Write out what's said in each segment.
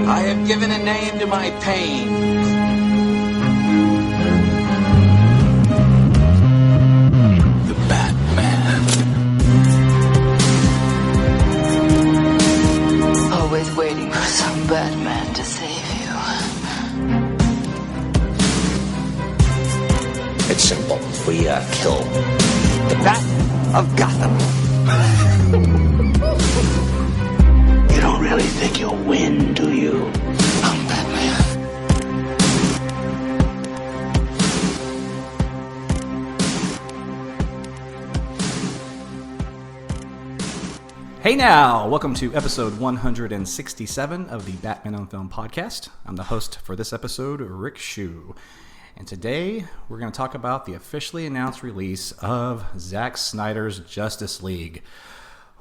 I have given a name to my pain. The Batman. Always waiting for some Batman to save you. It's simple. We kill the Bat of Gotham. You don't really think you'll win, do you? I'm Batman. Hey now, welcome to episode 167 of the Batman on Film podcast. I'm the host for this episode, Rick Shew. And today, we're going to talk about the officially announced release of Zack Snyder's Justice League.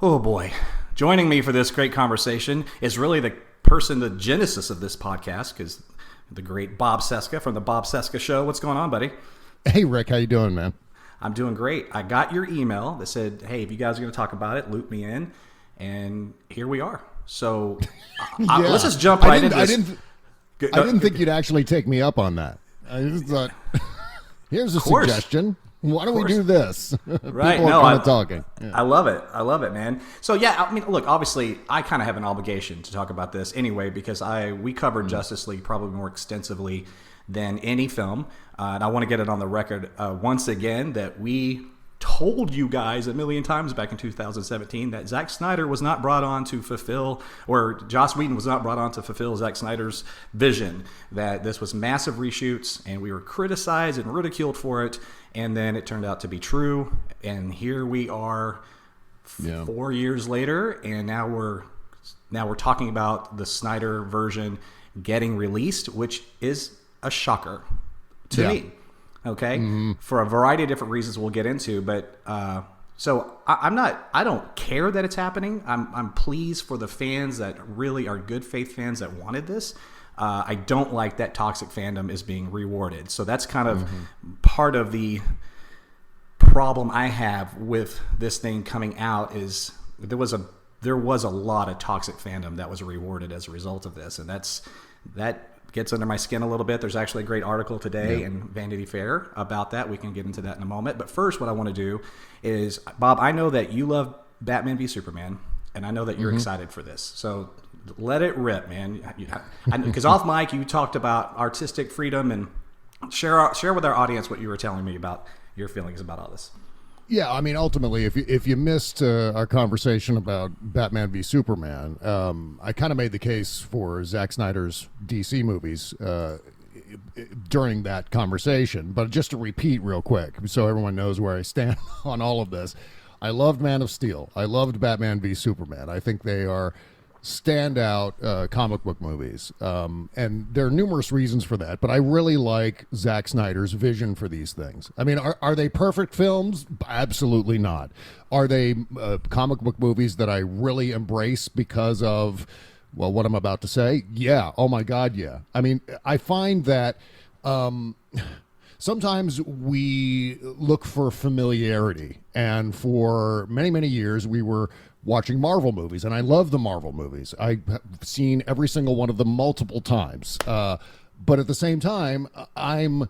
Oh boy. Joining me for this great conversation is really the genesis of this podcast, because the great Bob Cesca from the Bob Cesca Show. What's going on, buddy? Hey, Rick. How you doing, man? I'm doing great. I got your email that said, hey, if you guys are going to talk about it, loop me in. And here we are. So let's just jump right into this. I didn't think you'd actually take me up on that. I just thought, here's a suggestion. Why don't we do this? Right. People are kind of talking. Yeah. I love it. I love it, man. So, yeah, I mean, look, obviously, I kind of have an obligation to talk about this anyway, because we covered Justice League probably more extensively than any film. And I want to get it on the record once again that we told you guys a million times back in 2017 that Zack Snyder was not brought on to fulfill, or Joss Whedon was not brought on to fulfill Zack Snyder's vision, that this was massive reshoots, and we were criticized and ridiculed for it, and then it turned out to be true, and here we are 4 years later, and now we're talking about the Snyder version getting released, which is a shocker to me. Okay, for a variety of different reasons we'll get into, but so I don't care that it's happening. I'm pleased for the fans that really are good faith fans that wanted this. I don't like that toxic fandom is being rewarded. So that's kind of part of the problem I have with this thing coming out is there was a lot of toxic fandom that was rewarded as a result of this, and that gets under my skin a little bit. There's actually a great article today in Vanity Fair about that. We can get into that in a moment. But first, what I want to do is, Bob, I know that you love Batman v Superman, and I know that you're excited for this. So let it rip, man. Because off mic, you talked about artistic freedom, and share with our audience what you were telling me about your feelings about all this. Yeah, I mean, ultimately, if you missed our conversation about Batman v Superman, I kind of made the case for Zack Snyder's DC movies during that conversation. But just to repeat real quick, so everyone knows where I stand on all of this, I loved Man of Steel. I loved Batman v Superman. I think they are standout comic book movies. And there are numerous reasons for that, but I really like Zack Snyder's vision for these things. I mean, are they perfect films? Absolutely not. Are they comic book movies that I really embrace because of, well, what I'm about to say? Yeah. Oh my God, yeah. I mean, I find that sometimes we look for familiarity, and for many, many years we were watching Marvel movies, and I love the Marvel movies. I've seen every single one of them multiple times. But at the same time, I'm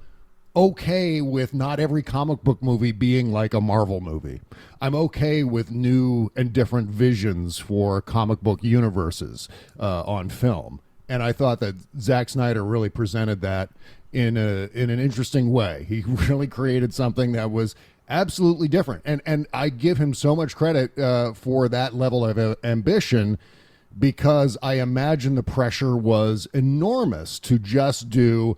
okay with not every comic book movie being like a Marvel movie. I'm okay with new and different visions for comic book universes on film. And I thought that Zack Snyder really presented that in an interesting way. He really created something that was absolutely different. And I give him so much credit for that level of ambition, because I imagine the pressure was enormous to just do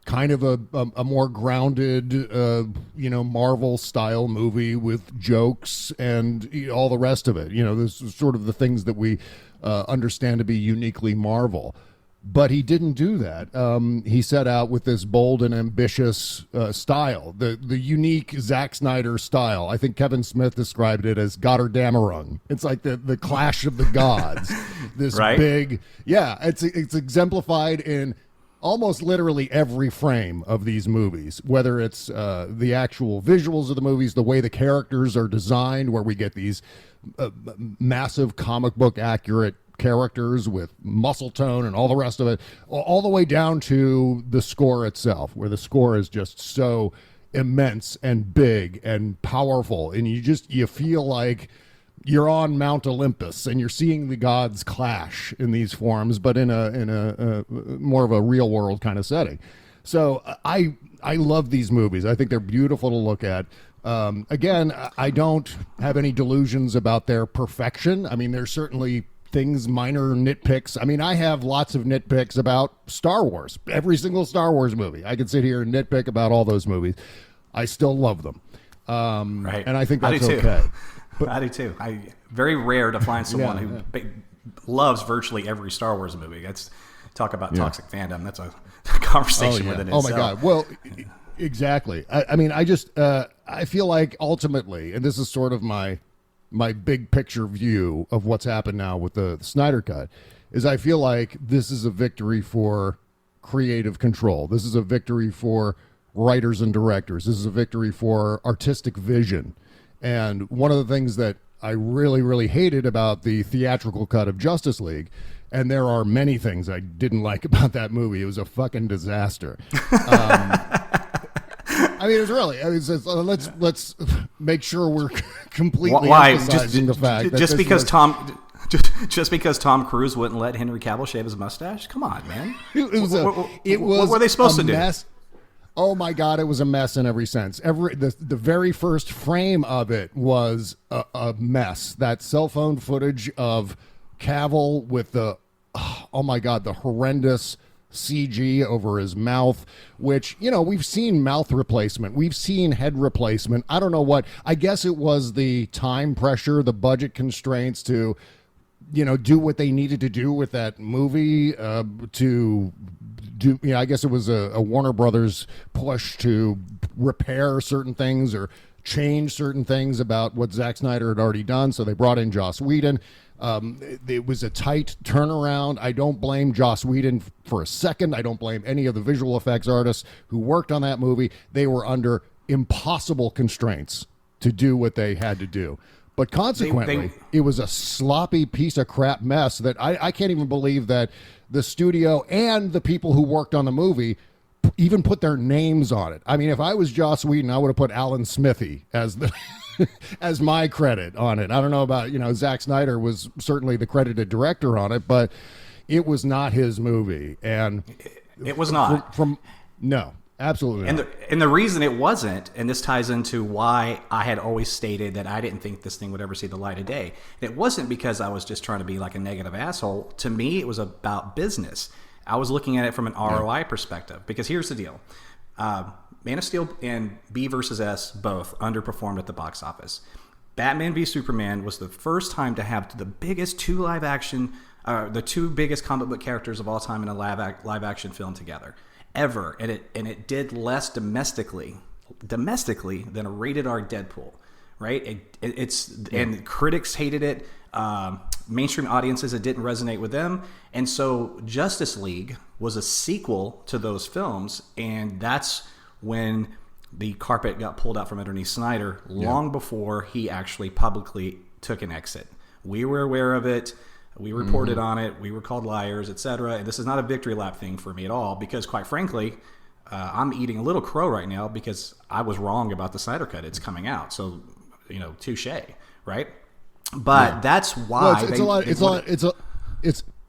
kind of a more grounded, Marvel style movie with jokes and all the rest of it. This is sort of the things that we understand to be uniquely Marvel. But he didn't do that. He set out with this bold and ambitious style, the unique Zack Snyder style. I think Kevin Smith described it as Gotterdammerung. It's like the clash of the gods. This right? big, it's exemplified in almost literally every frame of these movies, whether it's the actual visuals of the movies, the way the characters are designed, where we get these massive comic book accurate characters with muscle tone and all the rest of it, all the way down to the score itself, where the score is just so immense and big and powerful, and you feel like you're on Mount Olympus and you're seeing the gods clash in these forms, but in a more of a real world kind of setting. So I love these movies. I think they're beautiful to look at. Again, I don't have any delusions about their perfection. I mean, there's certainly things, minor nitpicks. I mean, I have lots of nitpicks about Star Wars. Every single Star Wars movie. I could sit here and nitpick about all those movies. I still love them. Right. And I think that's okay. But, I do too. Very rare to find someone who loves virtually every Star Wars movie. That's talk about toxic fandom. That's a conversation within itself. Oh my God. Well, exactly. I mean, I feel like ultimately, and this is sort of my big picture view of what's happened now with the Snyder Cut, is I feel like this is a victory for creative control. This is a victory for writers and directors. This is a victory for artistic vision. And one of the things that I really, really hated about the theatrical cut of Justice League, and there are many things I didn't like about that movie. It was a fucking disaster. I mean, it was really. I mean, let's make sure we're completely emphasizing the fact that just because Tom Cruise wouldn't let Henry Cavill shave his mustache. Come on, man. What were they supposed to do? Oh my God, it was a mess in every sense. The very first frame of it was a mess. That cell phone footage of Cavill with the horrendous CG over his mouth, which, we've seen mouth replacement. We've seen head replacement. I don't know what. I guess it was the time pressure, the budget constraints to, do what they needed to do with that movie to do. I guess it was a Warner Brothers push to repair certain things or change certain things about what Zack Snyder had already done. So they brought in Joss Whedon. It was a tight turnaround. I don't blame Joss Whedon for a second. I don't blame any of the visual effects artists who worked on that movie. They were under impossible constraints to do what they had to do. But consequently, it was a sloppy piece of crap mess that I can't even believe that the studio and the people who worked on the movie even put their names on it. I mean, if I was Joss Whedon, I would have put Alan Smithy as the as my credit on it. I don't know about, Zack Snyder was certainly the credited director on it, but it was not his movie. And it was not. No, absolutely not. And the reason it wasn't, and this ties into why I had always stated that I didn't think this thing would ever see the light of day. It wasn't because I was just trying to be like a negative asshole. To me, it was about business. I was looking at it from an ROI perspective, because here's the deal. Man of Steel and B vs. S both underperformed at the box office. Batman v Superman was the first time to have the biggest the two biggest comic book characters of all time in a live action film together ever, and it did less domestically than a rated R Deadpool, right? And critics hated it. Mainstream audiences, it didn't resonate with them, and so Justice League was a sequel to those films, and that's when the carpet got pulled out from underneath Snyder long before he actually publicly took an exit. We were aware of it. We reported on it. We were called liars, etc. And this is not a victory lap thing for me at all, because quite frankly, I'm eating a little crow right now because I was wrong about the Snyder Cut. It's coming out. So, touche, right? But that's why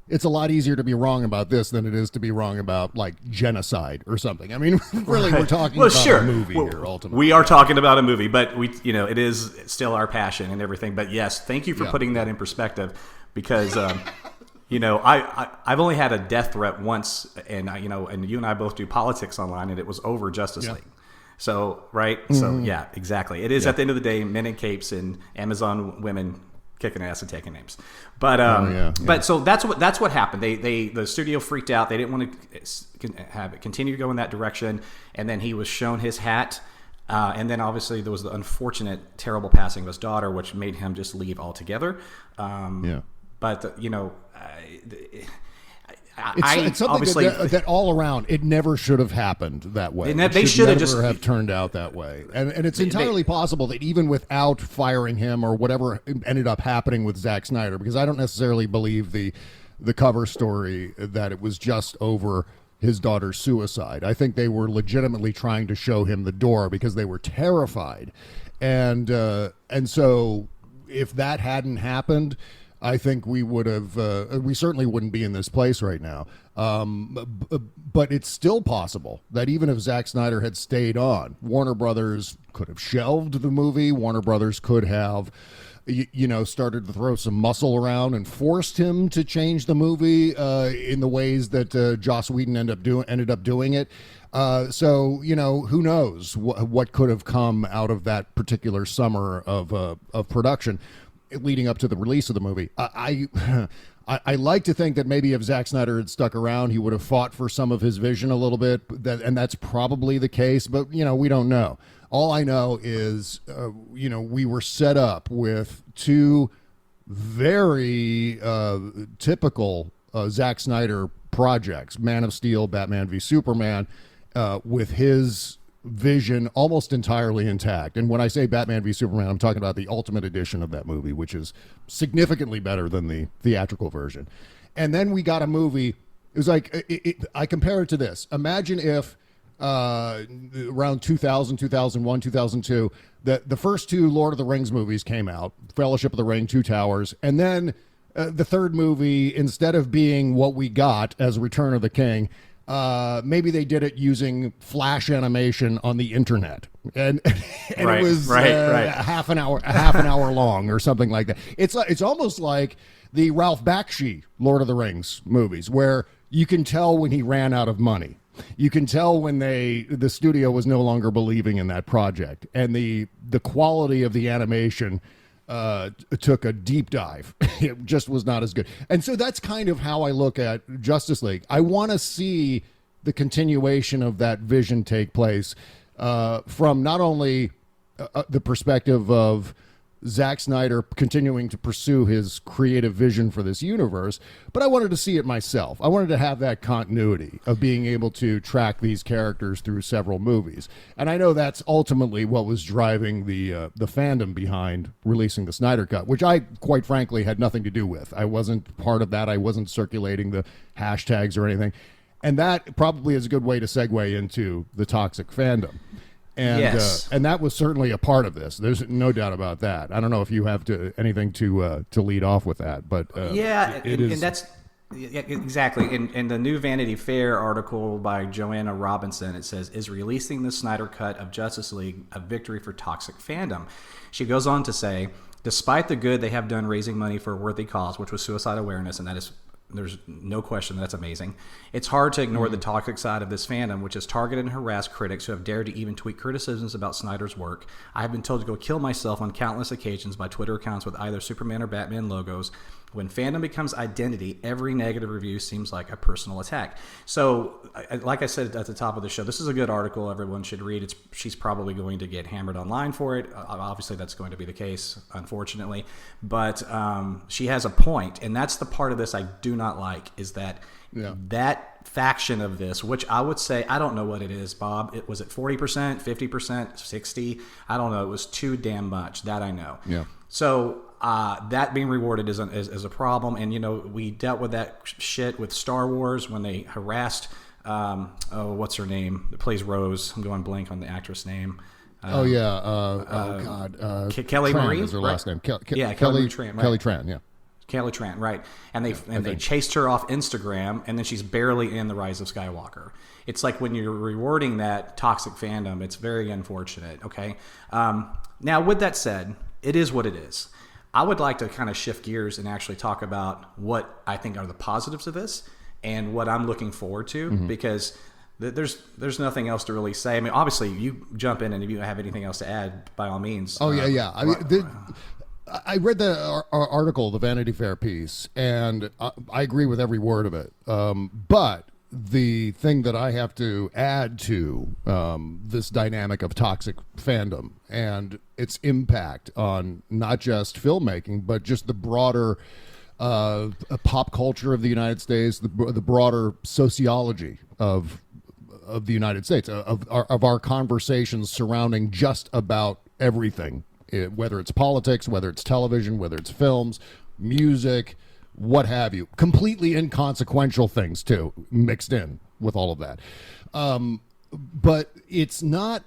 it's a lot easier to be wrong about this than it is to be wrong about like genocide or something. I mean, really, we're talking about a movie here. Ultimately, we are talking about a movie, but it is still our passion and everything. But yes, thank you for putting that in perspective, because I've only had a death threat once, and and you and I both do politics online, and it was over Justice League. So right, so yeah, exactly. It is at the end of the day men in capes and Amazon women kicking ass and taking names, but but so that's what happened. The studio freaked out. They didn't want to have it continue to go in that direction, and then he was shown his hat, and then obviously there was the unfortunate, terrible passing of his daughter, which made him just leave altogether. But It's something obviously that all around it never should have happened that way. They should have just have turned out that way, and it's entirely possible that even without firing him or whatever ended up happening with Zack Snyder, because I don't necessarily believe the cover story that it was just over his daughter's suicide. I think they were legitimately trying to show him the door because they were terrified, and so if that hadn't happened, I think we would have. We certainly wouldn't be in this place right now. But it's still possible that even if Zack Snyder had stayed on, Warner Brothers could have shelved the movie. Warner Brothers could have, started to throw some muscle around and forced him to change the movie in the ways that Joss Whedon ended up doing it. So who knows what could have come out of that particular summer of production leading up to the release of the movie. I like to think that maybe if Zack Snyder had stuck around, he would have fought for some of his vision a little bit, and that's probably the case, but, we don't know. All I know is, we were set up with two very typical Zack Snyder projects, Man of Steel, Batman v Superman, with his vision almost entirely intact. And when I say Batman v Superman, I'm talking about the Ultimate Edition of that movie, which is significantly better than the theatrical version. And then we got a movie. It was like, I compare it to this. Imagine if around 2000, 2001, 2002, the first two Lord of the Rings movies came out, Fellowship of the Ring, Two Towers, and then the third movie, instead of being what we got as Return of the King, maybe they did it using flash animation on the internet, and it was half an hour long or something like that. It's almost like the Ralph Bakshi Lord of the Rings movies, where you can tell when he ran out of money. You can tell when the studio was no longer believing in that project, and the quality of the animation took a deep dive. It just was not as good. And so that's kind of how I look at Justice League. I want to see the continuation of that vision take place from not only the perspective of Zack Snyder continuing to pursue his creative vision for this universe, but I wanted to see it myself. I wanted to have that continuity of being able to track these characters through several movies. And I know that's ultimately what was driving the fandom behind releasing the Snyder Cut, which I, quite frankly, had nothing to do with. I wasn't part of that. I wasn't circulating the hashtags or anything. And that probably is a good way to segue into the toxic fandom. And yes. And that was certainly a part of this. There's no doubt about that. I don't know if you have anything to lead off with that, but and that's exactly. In the new Vanity Fair article by Joanna Robinson, it says, "Is releasing the Snyder Cut of Justice League a victory for toxic fandom?" She goes on to say, "Despite the good they have done raising money for a worthy cause, which was suicide awareness, and that is." There's no question that's amazing. It's hard to ignore the toxic side of this fandom, which has targeted and harassed critics who have dared to even tweet criticisms about Snyder's work. I have been told to go kill myself on countless occasions by Twitter accounts with either Superman or Batman logos. When fandom becomes identity, every negative review seems like a personal attack. So, like I said at the top of the show, this is a good article everyone should read. She's probably going to get hammered online for it. Obviously, that's going to be the case, unfortunately. But she has a point, and that's the part of this I do not like, is that that faction of this, which I would say, I don't know what it is, Bob. Was it 40%, 50%, 60%? I don't know. It was too damn much. That I know. Yeah. So that being rewarded is a problem. And, we dealt with that shit with Star Wars when they harassed, what's her name? That plays Rose. I'm going blank on the actress name. Kelly Marie is her last name. Kelly Tran. Right? Kelly Tran, yeah. Kelly Tran, right. And they chased her off Instagram, and then she's barely in The Rise of Skywalker. It's like when you're rewarding that toxic fandom, it's very unfortunate, okay? Now, with that said, it is what it is. I would like to kind of shift gears and actually talk about what I think are the positives of this and what I'm looking forward to, because there's nothing else to really say. I mean, obviously, you jump in, and if you have anything else to add, by all means. Oh, yeah. I mean, I read the article, the Vanity Fair piece, and I agree with every word of it. But the thing that I have to add to this dynamic of toxic fandom and its impact on not just filmmaking, but just the broader a pop culture of the United States, the broader sociology of the United States, of our conversations surrounding just about everything, whether it's politics, whether it's television, whether it's films, music, what have you. Completely inconsequential things, too, mixed in with all of that. But it's not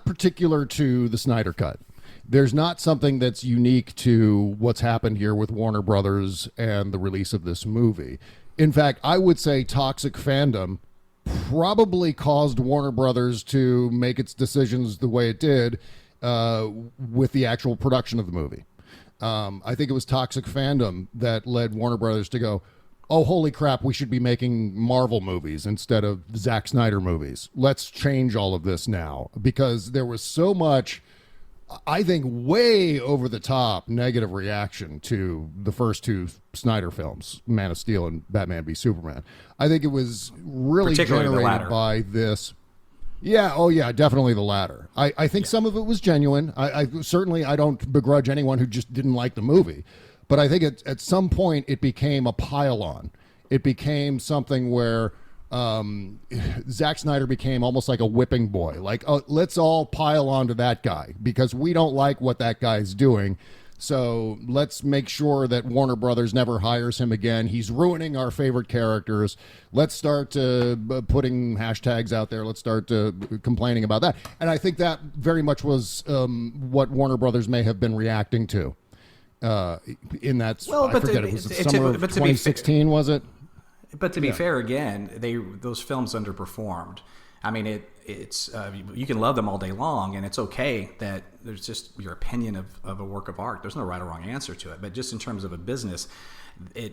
particular to the Snyder Cut. There's not something that's unique to what's happened here with Warner Brothers and the release of this movie. In fact, I would say toxic fandom probably caused Warner Brothers to make its decisions the way it did with the actual production of the movie. I think it was toxic fandom that led Warner Brothers to go, oh, holy crap, we should be making Marvel movies instead of Zack Snyder movies. Let's change all of this now. Because there was so much, I think, way over the top negative reaction to the first two Snyder films, Man of Steel and Batman v Superman. I think it was really generated by this. Yeah, oh yeah, definitely the latter. I think some of it was genuine. I certainly don't begrudge anyone who just didn't like the movie. But I think at some point it became a pile-on. It became something where Zack Snyder became almost like a whipping boy. Like, oh, let's all pile on to that guy because we don't like what that guy's doing. So let's make sure that Warner Brothers never hires him again. He's ruining our favorite characters. Let's start putting hashtags out there. Let's start complaining about that. And I think that very much was what Warner Brothers may have been reacting to. In that, I forget, it was the summer of 2016, was it? But to be fair, again, those films underperformed. I mean, it's you can love them all day long, and it's okay that there's just your opinion of a work of art. There's no right or wrong answer to it. But just in terms of a business,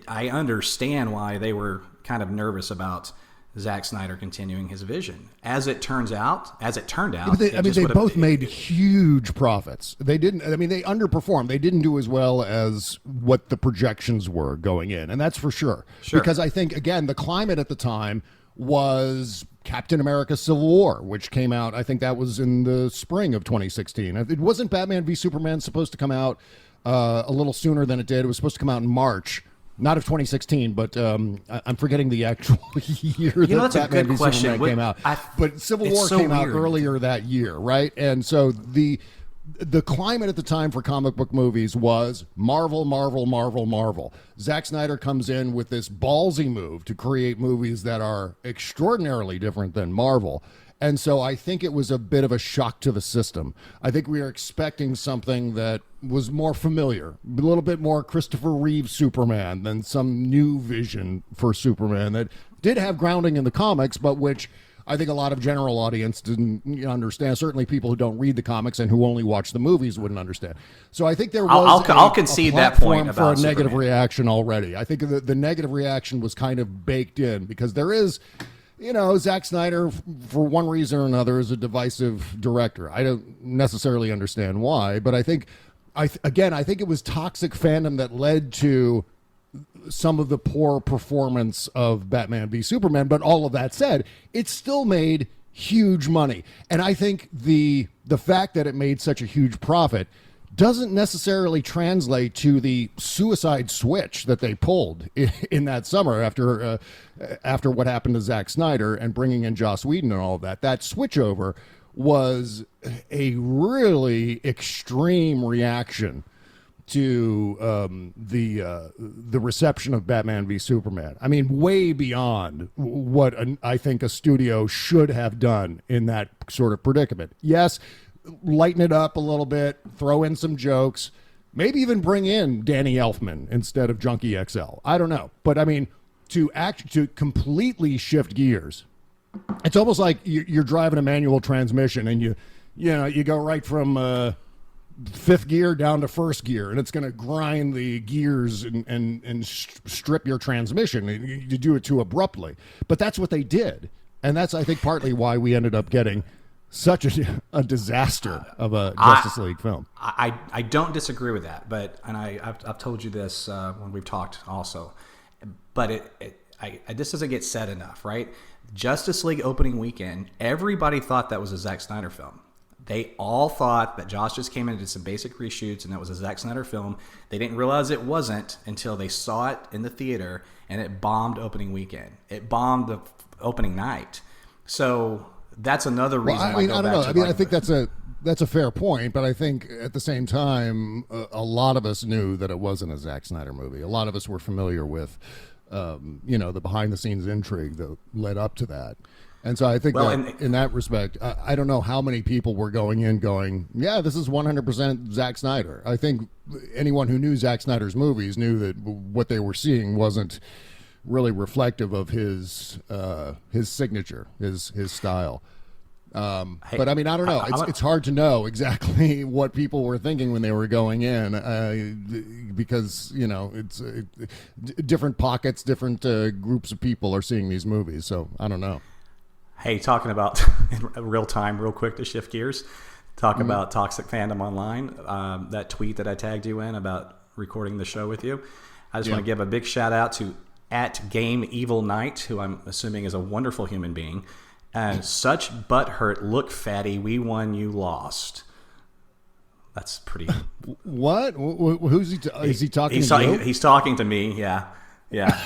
I understand why they were kind of nervous about Zack Snyder continuing his vision. As it turned out, they both made huge profits. They didn't. I mean, they underperformed. They didn't do as well as what the projections were going in, and that's for sure. Because I think, again, the climate at the time was Captain America: Civil War, which came out. I think that was in the spring of 2016. It wasn't Batman v Superman supposed to come out a little sooner than it did. It was supposed to come out in March. Not of 2016, but I'm forgetting the actual year that Batman v Superman came out. But Civil War came out earlier that year, right? And so the climate at the time for comic book movies was Marvel, Marvel, Marvel, Marvel. Zack Snyder comes in with this ballsy move to create movies that are extraordinarily different than Marvel. And so I think it was a bit of a shock to the system. I think we were expecting something that was more familiar, a little bit more Christopher Reeve Superman than some new vision for Superman that did have grounding in the comics, but which I think a lot of general audience didn't understand. Certainly people who don't read the comics and who only watch the movies wouldn't understand. So I think there was I'll concede that point about for a negative reaction already. I think the negative reaction was kind of baked in because there is... Zack Snyder, for one reason or another, is a divisive director. I don't necessarily understand why, but I think it was toxic fandom that led to some of the poor performance of Batman v Superman. But all of that said, it still made huge money. And I think the fact that it made such a huge profit doesn't necessarily translate to the suicide switch that they pulled in that summer after what happened to Zack Snyder and bringing in Joss Whedon and all of that. That switchover was a really extreme reaction to the reception of Batman v Superman. I mean, way beyond what I think a studio should have done in that sort of predicament. Yes, lighten it up a little bit, throw in some jokes, maybe even bring in Danny Elfman instead of Junkie XL. I don't know. But I mean, to completely shift gears, it's almost like you're driving a manual transmission and you go right from fifth gear down to first gear, and it's going to grind the gears and strip your transmission. You do it too abruptly. But that's what they did. And that's, I think, partly why we ended up getting such a disaster of a Justice League film. I don't disagree with that, but I've told you this when we've talked also, but this doesn't get said enough, right? Justice League opening weekend, everybody thought that was a Zack Snyder film. They all thought that Joss just came in and did some basic reshoots and that was a Zack Snyder film. They didn't realize it wasn't until they saw it in the theater, and it bombed opening weekend. It bombed the opening night. So that's another reason why I don't know. I think that's a fair point, but I think at the same time, a lot of us knew that it wasn't a Zack Snyder movie. A lot of us were familiar with, the behind-the-scenes intrigue that led up to that. And so I think in that respect, I don't know how many people were going, yeah, this is 100% Zack Snyder. I think anyone who knew Zack Snyder's movies knew that what they were seeing wasn't really reflective of his signature, his style. But I mean, I don't know. It's hard to know exactly what people were thinking when they were going in, because it's different pockets, different groups of people are seeing these movies. So I don't know. Hey, talking about in real time, real quick to shift gears, talk about toxic fandom online. That tweet that I tagged you in about recording the show with you. I just want to give a big shout out to @GameEvilKnight, who I'm assuming is a wonderful human being. Such butthurt, look fatty, we won, you lost. That's pretty. What? Who's he? Is he talking to you? He's talking to me. Yeah.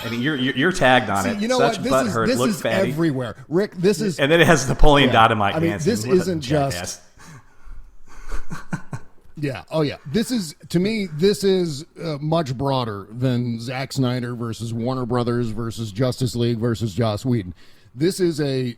And you're tagged on it. You know Such what? butthurt, this look is fatty. Everywhere, Rick. This is, and then it has Napoleon Dynamite dancing. This isn't just. Yeah. Oh, yeah. This is, to me, much broader than Zack Snyder versus Warner Brothers versus Justice League versus Joss Whedon. This is the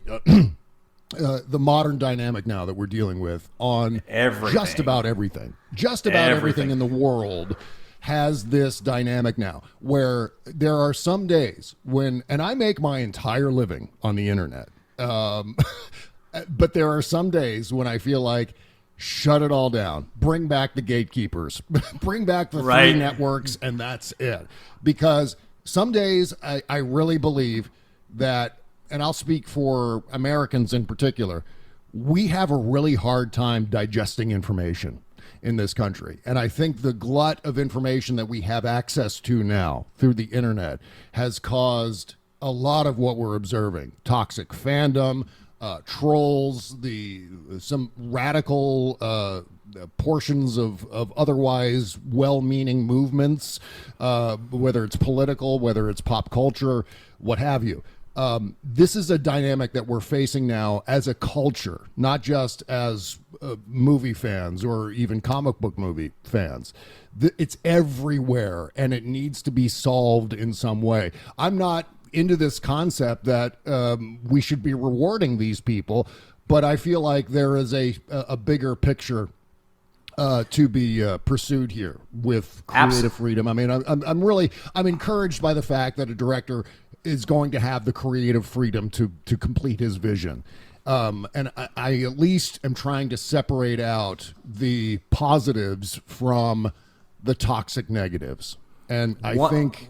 modern dynamic now that we're dealing with on everything. Just about everything. Just about everything in the world has this dynamic now, where there are some days when, and I make my entire living on the internet, but there are some days when I feel like, shut it all down, bring back the gatekeepers, bring back the three networks, and that's it. Because some days I really believe that, and I'll speak for Americans in particular, we have a really hard time digesting information in this country. And I think the glut of information that we have access to now through the internet has caused a lot of what we're observing. Toxic fandom, trolls, some radical portions of otherwise well-meaning movements, whether it's political, whether it's pop culture, what have you. This is a dynamic that we're facing now as a culture, not just as movie fans or even comic book movie fans. It's everywhere, and it needs to be solved in some way. I'm not into this concept that we should be rewarding these people, but I feel like there is a bigger picture to be pursued here with creative freedom. I mean, I'm encouraged by the fact that a director is going to have the creative freedom to complete his vision. And I at least am trying to separate out the positives from the toxic negatives. And I think...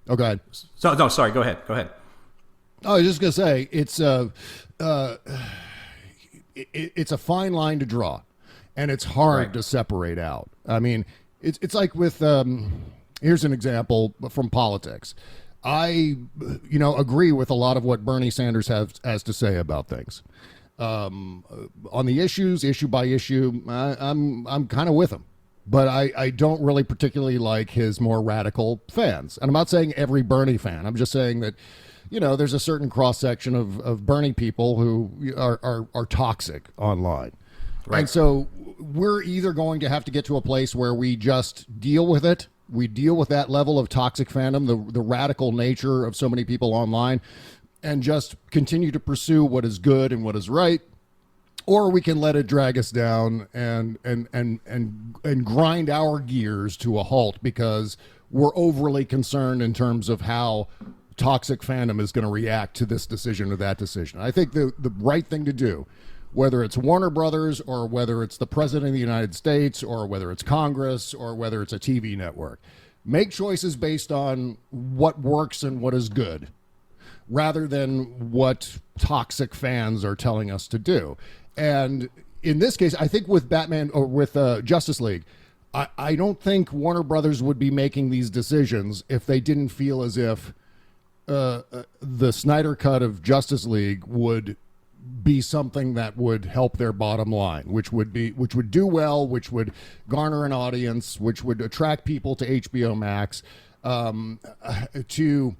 Oh, go ahead. So, no, sorry. Go ahead. I was just going to say, it's a fine line to draw, and it's hard to separate out. I mean, it's like with... here's an example from politics. I, agree with a lot of what Bernie Sanders has to say about things. On the issues, issue by issue, I'm kind of with him. But I don't really particularly like his more radical fans. And I'm not saying every Bernie fan. I'm just saying that, there's a certain cross-section of Bernie people who are toxic online. Right. And so we're either going to have to get to a place where we just deal with it. We deal with that level of toxic fandom, the radical nature of so many people online, and just continue to pursue what is good and what is right. Or we can let it drag us down and grind our gears to a halt because we're overly concerned in terms of how toxic fandom is going to react to this decision or that decision. I think the right thing to do, whether it's Warner Brothers or whether it's the President of the United States or whether it's Congress or whether it's a TV network, make choices based on what works and what is good rather than what toxic fans are telling us to do. And in this case, I think with Batman or with Justice League, I don't think Warner Brothers would be making these decisions if they didn't feel as if the Snyder cut of Justice League would be something that would help their bottom line, which would do well, which would garner an audience, which would attract people to HBO Max, to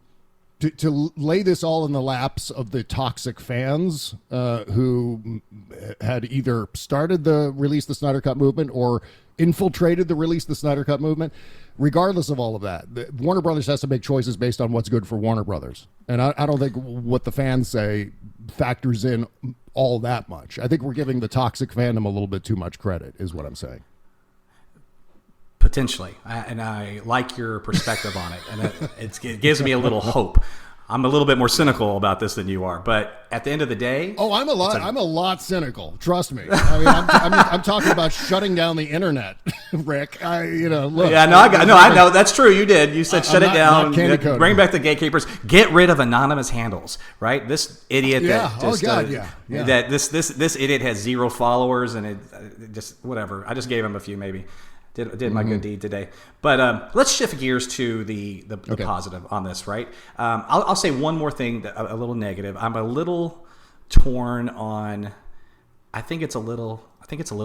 lay this all in the laps of the toxic fans who had either started the Release the Snyder Cut movement or infiltrated the Release the Snyder Cut movement. Regardless of all of that, Warner Brothers has to make choices based on what's good for Warner Brothers. And I don't think what the fans say factors in all that much. I think we're giving the toxic fandom a little bit too much credit, is what I'm saying. Potentially. And I like your perspective on it. And it gives me a little hope. I'm a little bit more cynical about this than you are, but at the end of the day, I'm a lot cynical. Trust me. I mean, I'm talking about shutting down the internet, Rick. Look. Yeah, I know that's true. You did. You said shut it down. Bring Bring back the gatekeepers. Get rid of anonymous handles. Right? This idiot. That this idiot has 0 followers and it just whatever. I just gave him a few maybe. Did my good deed today. But let's shift gears to the positive on this, right? I'll say one more thing, a little negative. I'm a little torn on. I think it's a little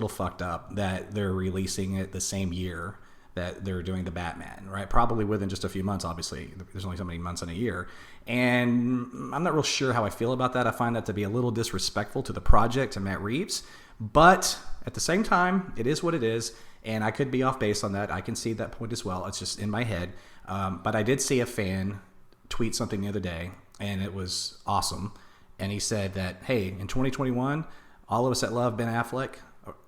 fucked up that they're releasing it the same year that they're doing the Batman, right? Probably within just a few months. Obviously, there's only so many months in a year, and I'm not real sure how I feel about that. I find that to be a little disrespectful to the project and Matt Reeves, but at the same time, it is what it is. And I could be off base on that. I can see that point as well. It's just in my head. But I did see a fan tweet something the other day, and it was awesome. And he said that, hey, in 2021, all of us that love Ben Affleck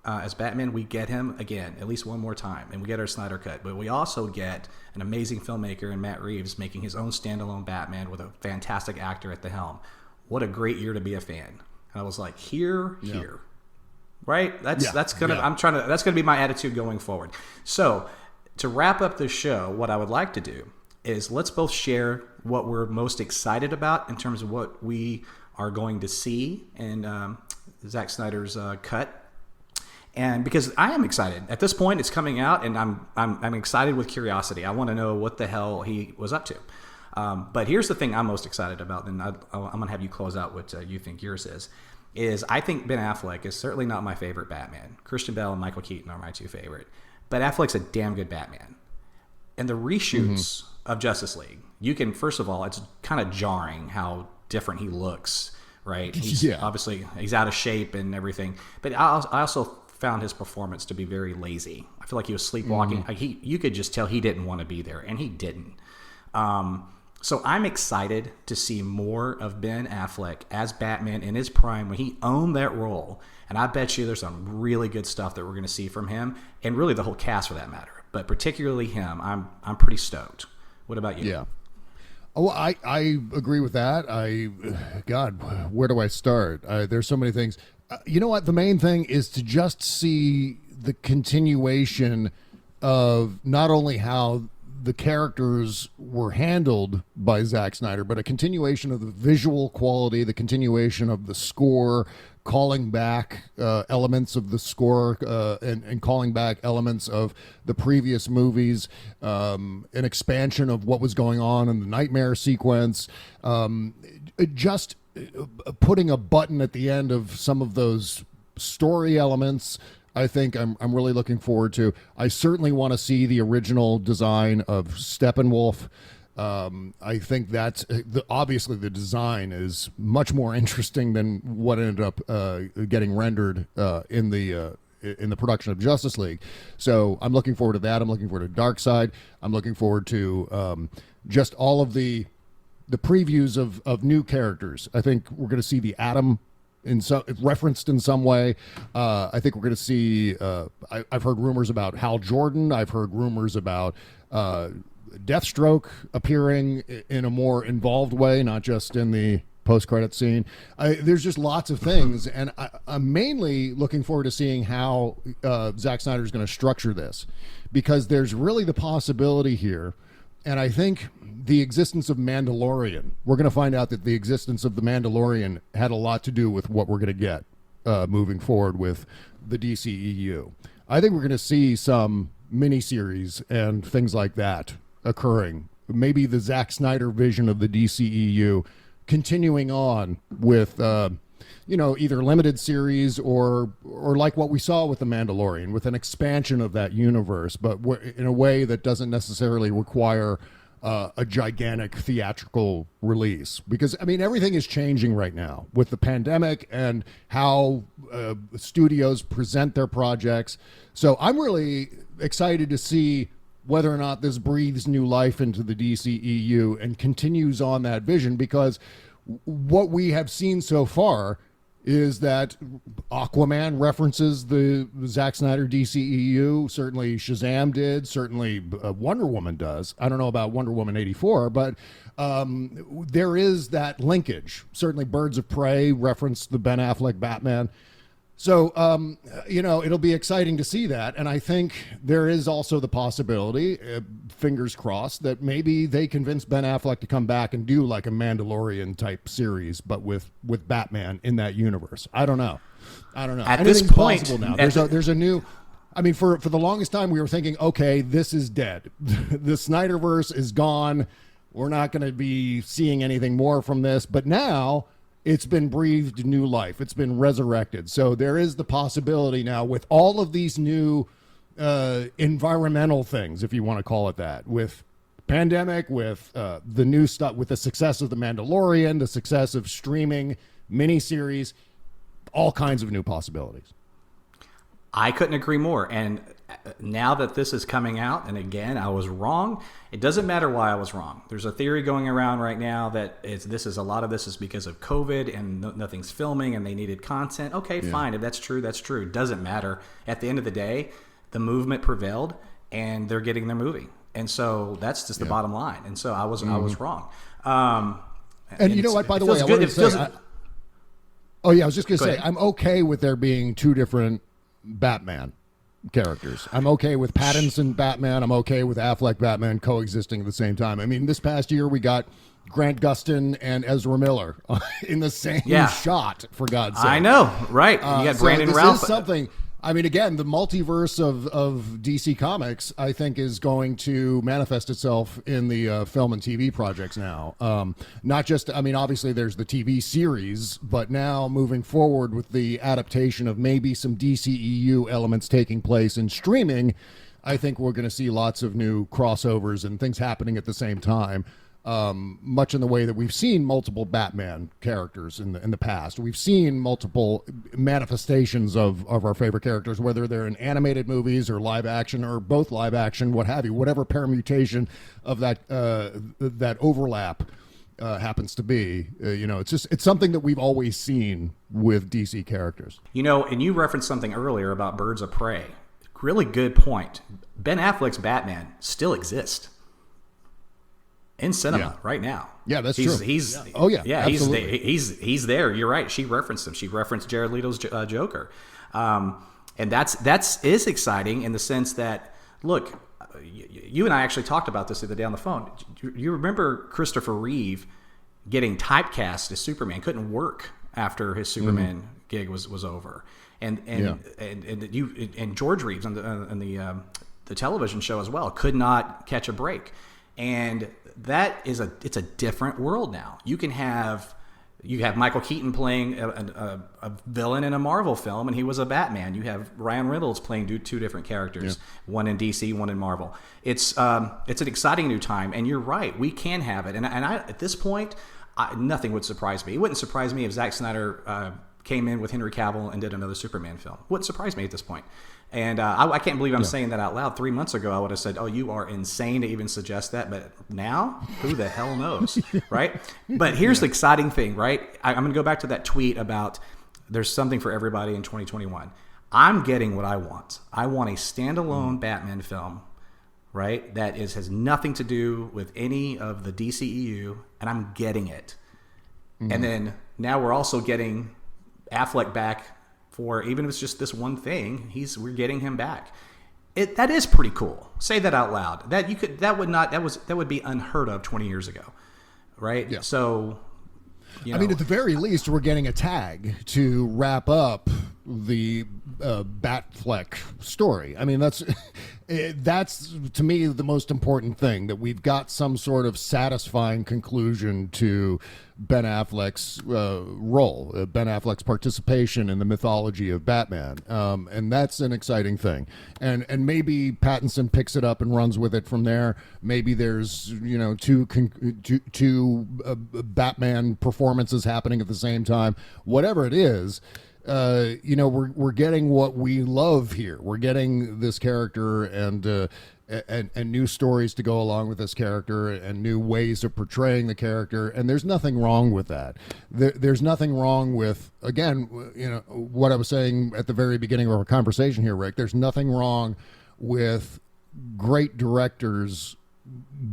as Batman, we get him again, at least one more time. And we get our Snyder Cut. But we also get an amazing filmmaker in Matt Reeves making his own standalone Batman with a fantastic actor at the helm. What a great year to be a fan. And I was like, here. Right? That's gonna be my attitude going forward. So to wrap up the show, what I would like to do is let's both share what we're most excited about in terms of what we are going to see in Zack Snyder's cut. And because I am excited. At this point, it's coming out, and I'm excited with curiosity. I want to know what the hell he was up to. But here's the thing I'm most excited about, and I'm going to have you close out what you think yours is I think Ben Affleck is certainly not my favorite Batman. Christian Bale and Michael Keaton are my 2 favorite. But Affleck's a damn good Batman. And the reshoots of Justice League, you can, first of all, it's kind of jarring how different he looks, right? Obviously, he's out of shape and everything. But I also found his performance to be very lazy. I feel like he was sleepwalking. Like you could just tell he didn't want to be there, and he didn't. So I'm excited to see more of Ben Affleck as Batman in his prime when he owned that role. And I bet you there's some really good stuff that we're going to see from him, and really the whole cast for that matter. But particularly him, I'm pretty stoked. What about you? Yeah. Oh, I agree with that. God, where do I start? There's so many things. You know what? The main thing is to just see the continuation of not only how the characters were handled by Zack Snyder, but a continuation of the visual quality, the continuation of the score, calling back elements of the score and calling back elements of the previous movies, an expansion of what was going on in the nightmare sequence, just putting a button at the end of some of those story elements. I think I'm really looking forward to. I certainly want to see the original design of Steppenwolf. I think that's obviously the design is much more interesting than what ended up getting rendered in the production of Justice League. So I'm looking forward to that. I'm looking forward to Darkseid. I'm looking forward to just all of the previews of new characters. I think we're going to see the Atom referenced in some way. I think we're going to see. I've heard rumors about Hal Jordan. I've heard rumors about Deathstroke appearing in a more involved way, not just in the post-credit scene. There's just lots of things, and I'm mainly looking forward to seeing how Zack Snyder is going to structure this, because there's really the possibility here. And I think the existence of Mandalorian, we're going to find out that the existence of the Mandalorian had a lot to do with what we're going to get moving forward with the DCEU. I think we're going to see some miniseries and things like that occurring. Maybe the Zack Snyder vision of the DCEU continuing on with either limited series or like what we saw with The Mandalorian, with an expansion of that universe, but in a way that doesn't necessarily require a gigantic theatrical release. Because, everything is changing right now with the pandemic and how studios present their projects. So I'm really excited to see whether or not this breathes new life into the DCEU and continues on that vision, because what we have seen so far is that Aquaman references the Zack Snyder DCEU. Certainly Shazam did. Certainly Wonder Woman does. I don't know about Wonder Woman 84, but there is that linkage. Certainly Birds of Prey referenced the Ben Affleck Batman. So, it'll be exciting to see that. And I think there is also the possibility, fingers crossed, that maybe they convince Ben Affleck to come back and do like a Mandalorian type series, but with Batman in that universe. I don't know. At this point, now. There's a new, for the longest time we were thinking, okay, this is dead. The Snyderverse is gone. We're not going to be seeing anything more from this. But now it's been breathed new life. It's been resurrected. So there is the possibility now, with all of these new environmental things, if you want to call it that, with pandemic, with the new stuff, with the success of The Mandalorian, the success of streaming miniseries, all kinds of new possibilities. I couldn't agree more. And now that this is coming out, and again, I was wrong. It doesn't matter why I was wrong. There's a theory going around right now that a lot of this is because of COVID and nothing's filming and they needed content. Okay, fine. If that's true, that's true. It doesn't matter. At the end of the day, the movement prevailed and they're getting their movie. And so that's just the bottom line. And so I was wrong. And you know what, by the way, I wanted to say, I was just going to say, I'm okay with there being two different Batman characters. I'm okay with Pattinson Batman. I'm okay with Affleck Batman coexisting at the same time. This past year we got Grant Gustin and Ezra Miller in the same shot, for God's sake. I know, right? You got Brandon Routh. This is something. Again, the multiverse of DC Comics, I think, is going to manifest itself in the film and TV projects now. Not just, obviously there's the TV series, but now moving forward with the adaptation of maybe some DCEU elements taking place in streaming, I think we're going to see lots of new crossovers and things happening at the same time. Much in the way that we've seen multiple Batman characters in the past. We've seen multiple manifestations of our favorite characters, whether they're in animated movies or live action or both live action, what have you, whatever permutation of that overlap happens to be. It's something that we've always seen with DC characters. And you referenced something earlier about Birds of Prey. Really good point. Ben Affleck's Batman still exists in cinema right now. Yeah, that's true. He's he's there. You're right. She referenced him. She referenced Jared Leto's Joker, and that's is exciting in the sense that, look, you and I actually talked about this the other day on the phone. You remember Christopher Reeve getting typecast as Superman, couldn't work after his Superman gig was over, and George Reeves on the television show as well could not catch a break. And it's a different world now. You have Michael Keaton playing a villain in a Marvel film, and he was a Batman. You have Ryan Reynolds playing two different characters, one in DC, one in Marvel. It's an exciting new time, and you're right. We can have it, and I at this point, nothing would surprise me. It wouldn't surprise me if Zack Snyder came in with Henry Cavill and did another Superman film. Wouldn't surprise me at this point. And I can't believe I'm saying that out loud. 3 months ago, I would have said, oh, you are insane to even suggest that. But now, who the hell knows, right? But here's the exciting thing, right? I'm going to go back to that tweet about there's something for everybody in 2021. I'm getting what I want. I want a standalone Batman film, right, that has nothing to do with any of the DCEU, and I'm getting it. And then now we're also getting Affleck back for, even if it's just this one thing, we're getting him back. That is pretty cool. Say that out loud. That would be unheard of 20 years ago, right? Yeah. So, at the very least, we're getting a tag to wrap up the Batfleck story. I mean, that's to me the most important thing, that we've got some sort of satisfying conclusion to Ben Affleck's role, Ben Affleck's participation in the mythology of Batman, and that's an exciting thing. And maybe Pattinson picks it up and runs with it from there. Maybe there's two Batman performances happening at the same time. Whatever it is. We're getting what we love here. We're getting this character and new stories to go along with this character and new ways of portraying the character. And there's nothing wrong with that. There's nothing wrong with, again, what I was saying at the very beginning of our conversation here, Rick. There's nothing wrong with great directors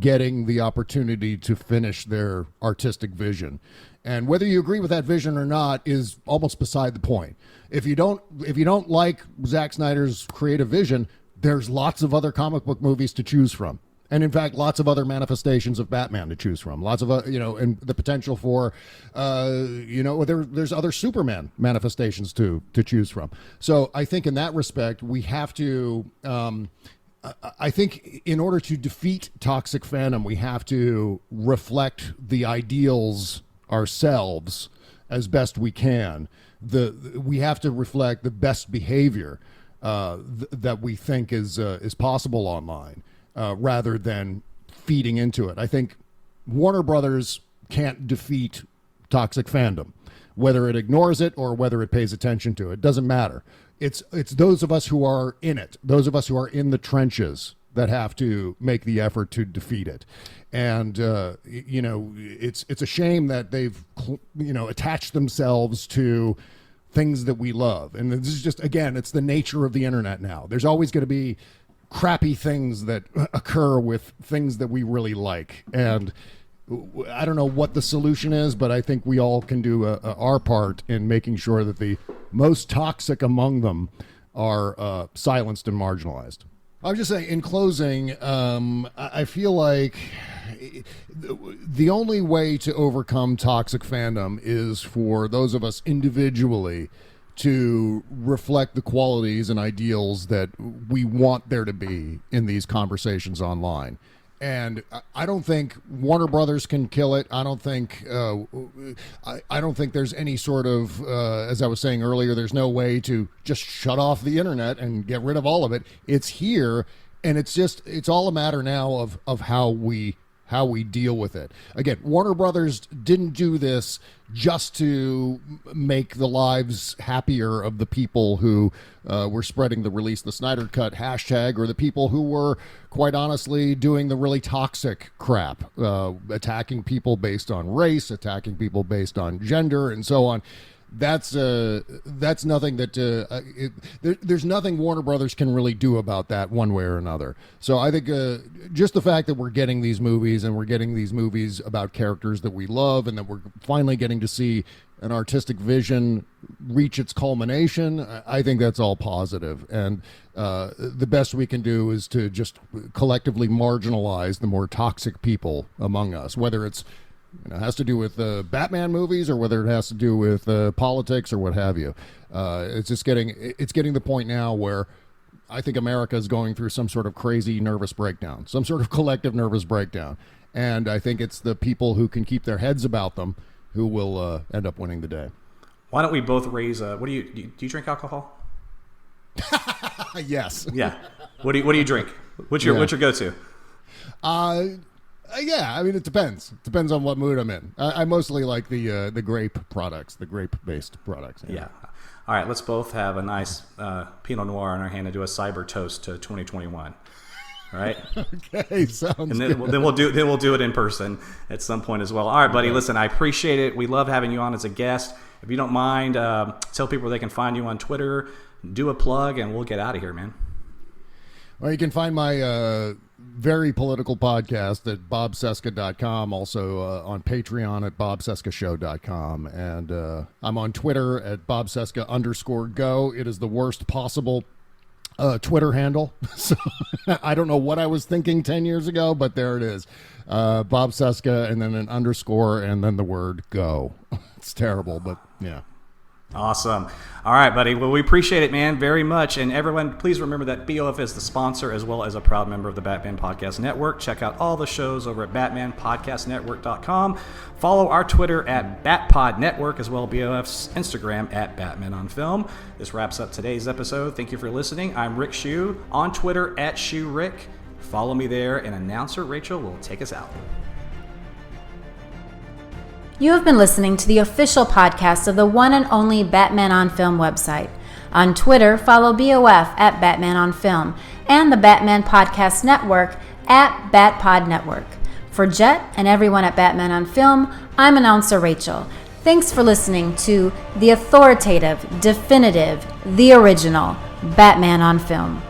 getting the opportunity to finish their artistic vision. And whether you agree with that vision or not is almost beside the point. If you don't like Zack Snyder's creative vision, there's lots of other comic book movies to choose from. And in fact, lots of other manifestations of Batman to choose from. Lots of, and the potential for, there's other Superman manifestations to choose from. So I think in that respect, we have to, I think in order to defeat toxic fandom, we have to reflect the ideals ourselves as best we can. We have to reflect the best behavior that we think is possible online, rather than feeding into it. I think Warner Brothers can't defeat toxic fandom, whether it ignores it or whether it pays attention to it. Doesn't matter. It's those of us who are in it, those of us who are in the trenches, that have to make the effort to defeat it. And, it's a shame that they've, attached themselves to things that we love. And this is just, again, it's the nature of the internet now. There's always going to be crappy things that occur with things that we really like. And I don't know what the solution is, but I think we all can do our part in making sure that the most toxic among them are silenced and marginalized. I was just saying, in closing, I feel like the only way to overcome toxic fandom is for those of us individually to reflect the qualities and ideals that we want there to be in these conversations online. And I don't think Warner Brothers can kill it. I don't think there's any sort of, as I was saying earlier, there's no way to just shut off the internet and get rid of all of it. It's here, and it's all a matter now of how we deal with it. Again, Warner Brothers didn't do this just to make the lives happier of the people who were spreading the Release the Snyder Cut hashtag, or the people who were, quite honestly, doing the really toxic crap, attacking people based on race, attacking people based on gender, and so on. That's nothing that there's nothing Warner Brothers can really do about that one way or another. So I think just the fact that we're getting these movies, and we're getting these movies about characters that we love, and that we're finally getting to see an artistic vision reach its culmination, I think that's all positive. And the best we can do is to just collectively marginalize the more toxic people among us, whether it's has to do with Batman movies, or whether it has to do with politics or what have you. It's getting the point now where I think America is going through some sort of crazy nervous breakdown, some sort of collective nervous breakdown. And I think it's the people who can keep their heads about them who will end up winning the day. Why don't we both raise what do you drink alcohol? Yes. Yeah. What do you drink? What's your go-to? Yeah, I mean, it depends. It depends on what mood I'm in. I mostly like the grape products, the grape-based products. Yeah. All right, let's both have a nice Pinot Noir in our hand and do a cyber toast to 2021. All right. Okay, sounds good. And then we'll do it in person at some point as well. All right, buddy. Listen, I appreciate it. We love having you on as a guest. If you don't mind, tell people where they can find you on Twitter. Do a plug, and we'll get out of here, man. Well, you can find my very political podcast at bobcesca.com, also on Patreon at bobcescashow.com, and I'm on Twitter at bobcesca_go. It is the worst possible Twitter handle. So I don't know what I was thinking 10 years ago, but there it is. Bob Cesca, and then an underscore, and then the word go. It's terrible, but yeah. Awesome. All right, buddy. Well, we appreciate it, man, very much. And everyone, please remember that BOF is the sponsor as well as a proud member of the Batman Podcast Network. Check out all the shows over at batmanpodcastnetwork.com. Follow our Twitter at BatPodNetwork, as well as BOF's Instagram at Batman on Film. This wraps up today's episode. Thank you for listening. I'm Rick Shew, on Twitter at ShewRick. Follow me there, and announcer Rachel will take us out. You have been listening to the official podcast of the one and only Batman on Film website. On Twitter, follow BOF at Batman on Film and the Batman Podcast Network at BatPod Network. For Jet and everyone at Batman on Film, I'm announcer Rachel. Thanks for listening to the authoritative, definitive, the original Batman on Film.